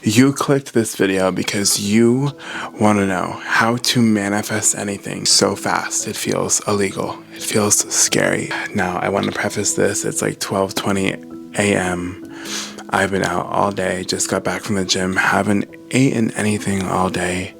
You clicked this video because you want to know how to manifest anything so fast it feels illegal. It feels scary. Now, I want to preface this. It's like 12:20 a.m. I've been out all day, just got back from the gym, haven't eaten anything all day.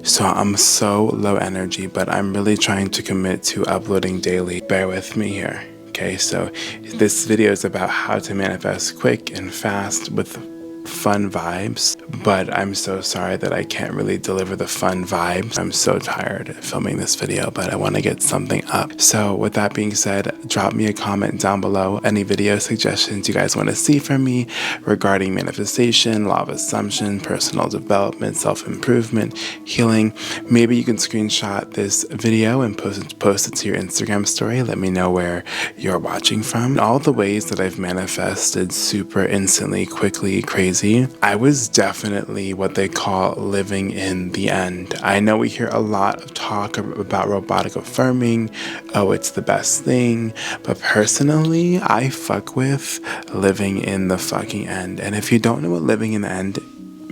So I'm so low energy, but I'm really trying to commit to uploading daily. Bear with me here. Okay, so this video is about how to manifest quick and fast with fun vibes, but I'm so sorry that I can't really deliver the fun vibes. I'm so tired of filming this video, but I want to get something up. So with that being said, drop me a comment down below any video suggestions you guys want to see from me regarding manifestation, law of assumption, personal development, self-improvement, healing. Maybe you can screenshot this video and post it to your Instagram story. Let me know where you're watching from. All the ways that I've manifested super instantly, quickly, crazy. I was definitely what they call living in the end. I know we hear a lot of talk about robotic affirming. Oh, it's the best thing. But personally, I fuck with living in the fucking end. And if you don't know what living in the end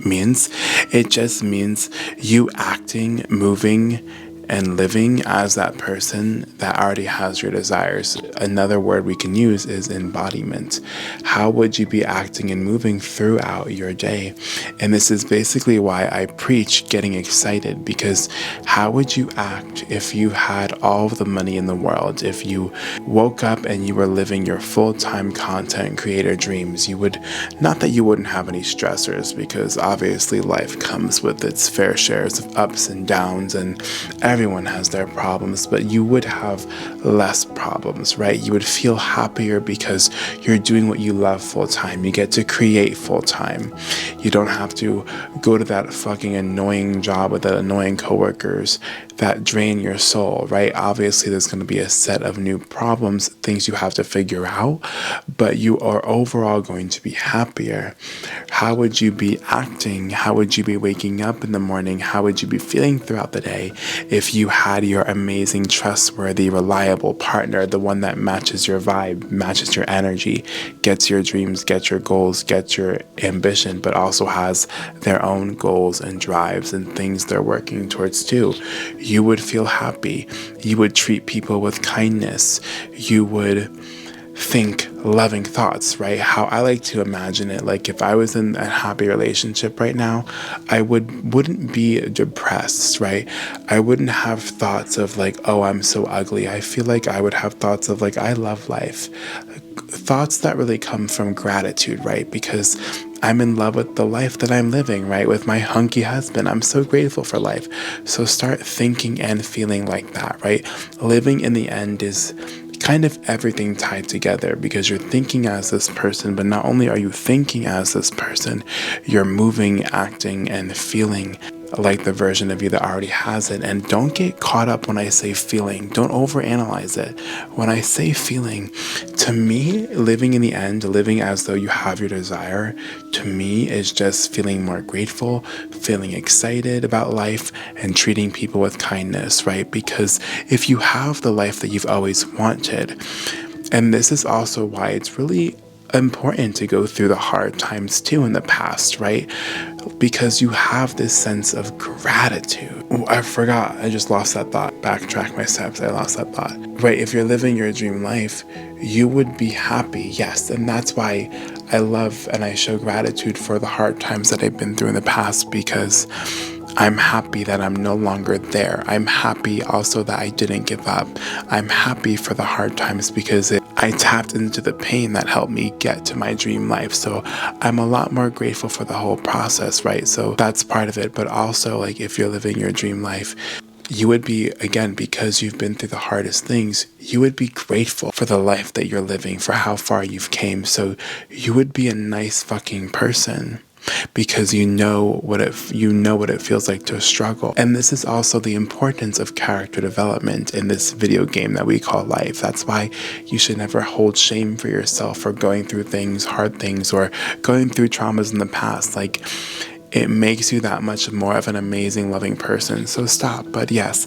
means, it just means you acting, moving, and living as that person that already has your desires. Another word we can use is embodiment. How would you be acting and moving throughout your day? And this is basically why I preach getting excited, because how would you act if you had all of the money in the world? If you woke up and you were living your full-time content creator dreams, you would, not that you wouldn't have any stressors, because obviously life comes with its fair shares of ups and downs, and everyone has their problems, but you would have less problems, right? You would feel happier because you're doing what you love full time. You get to create full time. You don't have to go to that fucking annoying job with the annoying coworkers that drain your soul, right? Obviously, there's going to be a set of new problems, things you have to figure out, but you are overall going to be happier. How would you be acting? How would you be waking up in the morning? How would you be feeling throughout the day if you had your amazing, trustworthy, reliable partner, the one that matches your vibe, matches your energy, gets your dreams, gets your goals, gets your ambition, but also has their own goals and drives and things they're working towards too? You would feel happy. You would treat people with kindness. You would think loving thoughts, right? How I like to imagine it, like if I was in a happy relationship right now, I wouldn't be depressed, right? I wouldn't have thoughts of like, oh, I'm so ugly. I feel like I would have thoughts of like, I love life. Thoughts that really come from gratitude, right? Because I'm in love with the life that I'm living, right? With my hunky husband. I'm so grateful for life. So start thinking and feeling like that, right? Living in the end is kind of everything tied together, because you're thinking as this person, but not only are you thinking as this person, you're moving, acting, and feeling like the version of you that already has it. And don't get caught up when I say feeling. Don't overanalyze it. When I say feeling, to me, living in the end, living as though you have your desire, to me is just feeling more grateful, feeling excited about life, and treating people with kindness, right? Because if you have the life that you've always wanted, and this is also why it's really important to go through the hard times too in the past, right? Because you have this sense of gratitude. Oh, I forgot. I just lost that thought. Backtrack my steps. I lost that thought. Right? If you're living your dream life, you would be happy. Yes. And that's why I love and I show gratitude for the hard times that I've been through in the past, because I'm happy that I'm no longer there. I'm happy also that I didn't give up. I'm happy for the hard times because I tapped into the pain that helped me get to my dream life. So I'm a lot more grateful for the whole process, right? So that's part of it. But also, like, if you're living your dream life, you would be, again, because you've been through the hardest things, you would be grateful for the life that you're living, for how far you've came. So you would be a nice fucking person, because you know what it feels like to struggle. And this is also the importance of character development in this video game that we call life. That's why you should never hold shame for yourself for going through things, hard things, or going through traumas in the past. Like, it makes you that much more of an amazing, loving person. So stop. But yes,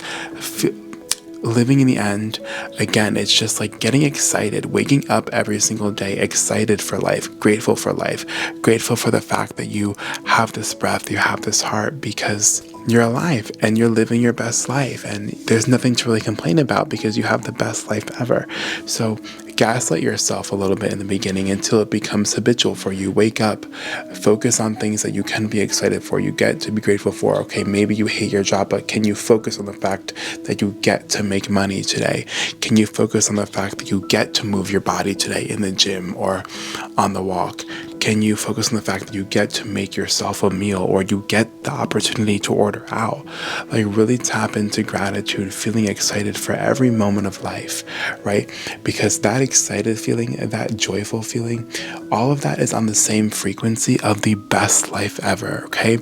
living in the end, again, it's just like getting excited, waking up every single day, excited for life, grateful for life, grateful for the fact that you have this breath, you have this heart, because you're alive and you're living your best life, and there's nothing to really complain about because you have the best life ever. So gaslight yourself a little bit in the beginning until it becomes habitual for you. Wake up, focus on things that you can be excited for, you get to be grateful for. Okay, maybe you hate your job, but can you focus on the fact that you get to make money today? Can you focus on the fact that you get to move your body today in the gym or on the walk? Can you focus on the fact that you get to make yourself a meal, or you get the opportunity to order out? Like, really tap into gratitude, feeling excited for every moment of life, right? Because that excited feeling, that joyful feeling, all of that is on the same frequency of the best life ever, okay?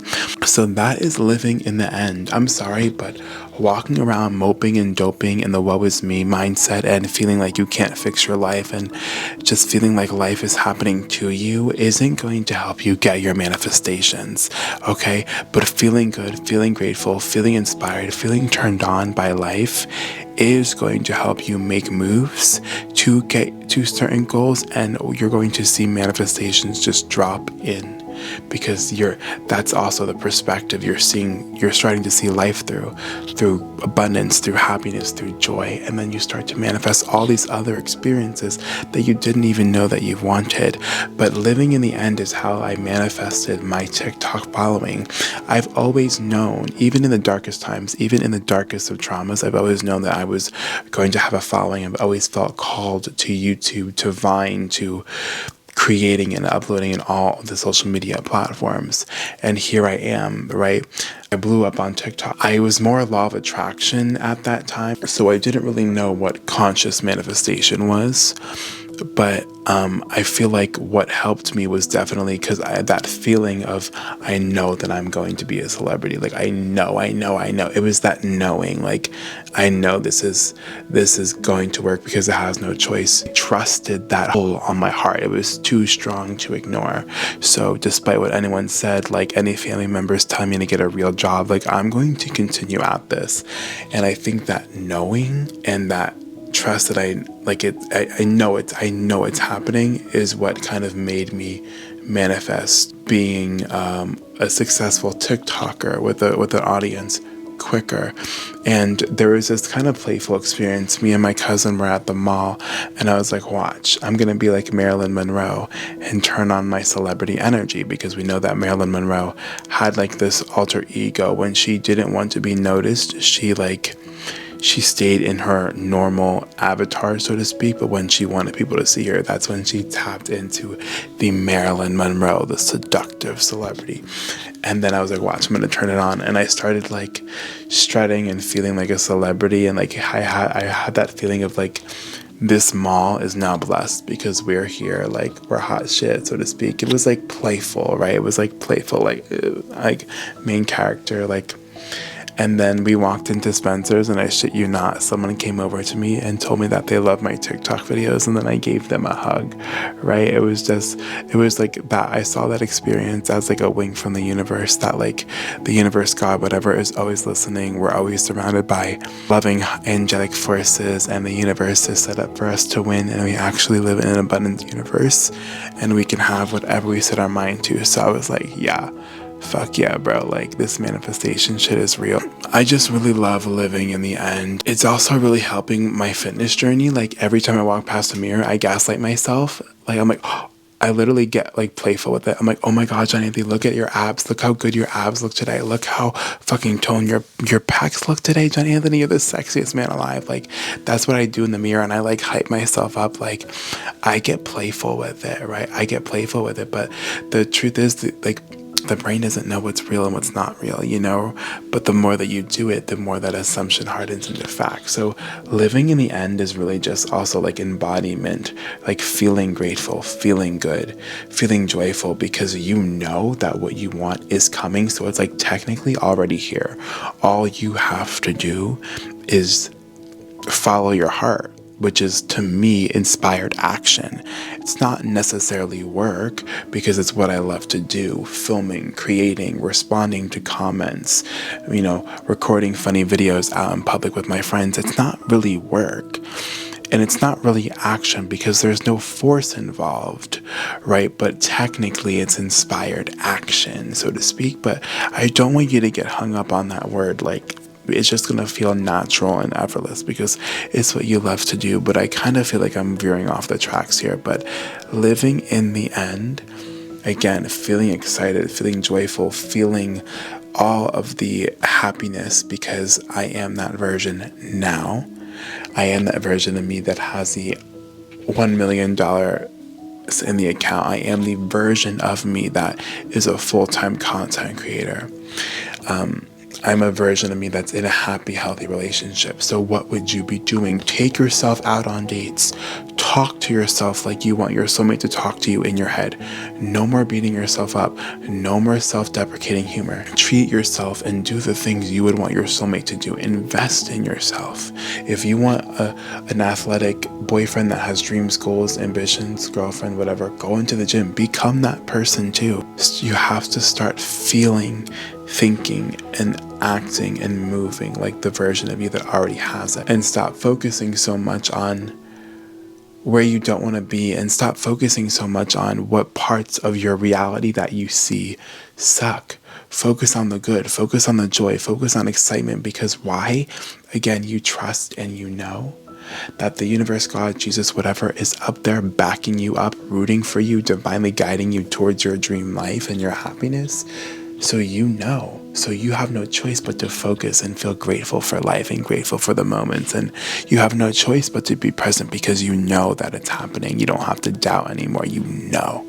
So that is living in the end. I'm sorry, but walking around moping and doping in the woe is me mindset and feeling like you can't fix your life and just feeling like life is happening to you isn't going to help you get your manifestations, okay? But feeling good, feeling grateful, feeling inspired, feeling turned on by life is going to help you make moves to get to certain goals, and you're going to see manifestations just drop in. Because that's also the perspective you're starting to see life through abundance, through happiness, through joy, and then you start to manifest all these other experiences that you didn't even know that you wanted. But living in the end is how I manifested my TikTok following. I've always known, even in the darkest times, even in the darkest of traumas, I've always known that I was going to have a following. I've always felt called to YouTube, to Vine, to creating and uploading in all the social media platforms. And here I am, right? I blew up on TikTok. I was more law of attraction at that time, so I didn't really know what conscious manifestation was. But I feel like what helped me was definitely because I had that feeling of, I know that I'm going to be a celebrity. Like, I know. It was that knowing, like, I know this is going to work because it has no choice. I trusted that pull on my heart. It was too strong to ignore. So despite what anyone said, like any family members telling me to get a real job, like, I'm going to continue at this. And I think that knowing and that trust that I know it's happening is what kind of made me manifest being a successful TikToker with an audience quicker. And there was this kind of playful experience. Me and my cousin were at the mall, and I was like, watch, I'm gonna be like Marilyn Monroe and turn on my celebrity energy, because we know that Marilyn Monroe had like this alter ego. When she didn't want to be noticed, she stayed in her normal avatar, so to speak, but when she wanted people to see her, that's when she tapped into the Marilyn Monroe, the seductive celebrity. And then I was like, watch, I'm going to turn it on. And I started like strutting and feeling like a celebrity. And like I had that feeling of like, this mall is now blessed because we're here, like we're hot shit, so to speak. It was like playful, right? It was like playful, like main character, like. And then we walked into Spencer's, and I shit you not, someone came over to me and told me that they love my TikTok videos, and then I gave them a hug, right? It was like that. I saw that experience as like a wink from the universe, that like the universe, God, whatever, is always listening. We're always surrounded by loving angelic forces, and the universe is set up for us to win, and we actually live in an abundant universe, and we can have whatever we set our mind to. So I was like, yeah. Fuck yeah, bro. Like, this manifestation shit is real. I just really love living in the end. It's also really helping my fitness journey. Like, every time I walk past a mirror, I gaslight myself. Like, I'm like, oh, I literally get like playful with it. I'm like, oh my God, Johnny, look at your abs. Look how good your abs look today. Look how fucking toned your pecs look today, Johnny Anthony. You're the sexiest man alive. Like, that's what I do in the mirror, and I like hype myself up. Like, I get playful with it, right? I get playful with it. But the truth is, like, the brain doesn't know what's real and what's not real, you know? But the more that you do it, the more that assumption hardens into fact. So living in the end is really just also like embodiment, like feeling grateful, feeling good, feeling joyful, because you know that what you want is coming. So it's like technically already here. All you have to do is follow your heart. which is to me inspired action. It's not necessarily work because it's what I love to do: filming, creating, responding to comments, recording funny videos out in public with my friends. It's not really work. And it's not really action because there's no force involved, right? But technically it's inspired action, so to speak. But I don't want you to get hung up on that word. Like, it's just going to feel natural and effortless because it's what you love to do. But I kind of feel like I'm veering off the tracks here. But living in the end, again, feeling excited, feeling joyful, feeling all of the happiness because I am that version now. I am that version of me that has the $1 million in the account. I am the version of me that is a full-time content creator. I'm a version of me that's in a happy, healthy relationship. So what would you be doing? Take yourself out on dates. Talk to yourself like you want your soulmate to talk to you in your head. No more beating yourself up. No more self-deprecating humor. Treat yourself and do the things you would want your soulmate to do. Invest in yourself. If you want an athletic boyfriend that has dreams, goals, ambitions, girlfriend, whatever, go into the gym. Become that person too. You have to start feeling, thinking, and acting and moving like the version of you that already has it. And stop focusing so much on where you don't want to be, and stop focusing so much on what parts of your reality that you see suck. Focus on the good, focus on the joy, focus on excitement, because why? Again, you trust and you know that the universe, God, Jesus, whatever, is up there backing you up, rooting for you, divinely guiding you towards your dream life and your happiness. So so you have no choice but to focus and feel grateful for life and grateful for the moments. And you have no choice but to be present because you know that it's happening. You don't have to doubt anymore. You know.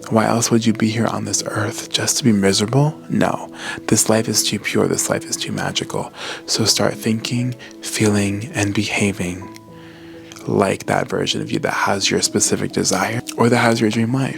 Why else would you be here on this earth? Just to be miserable? No. This life is too pure. This life is too magical. So start thinking, feeling, and behaving like that version of you that has your specific desire or that has your dream life.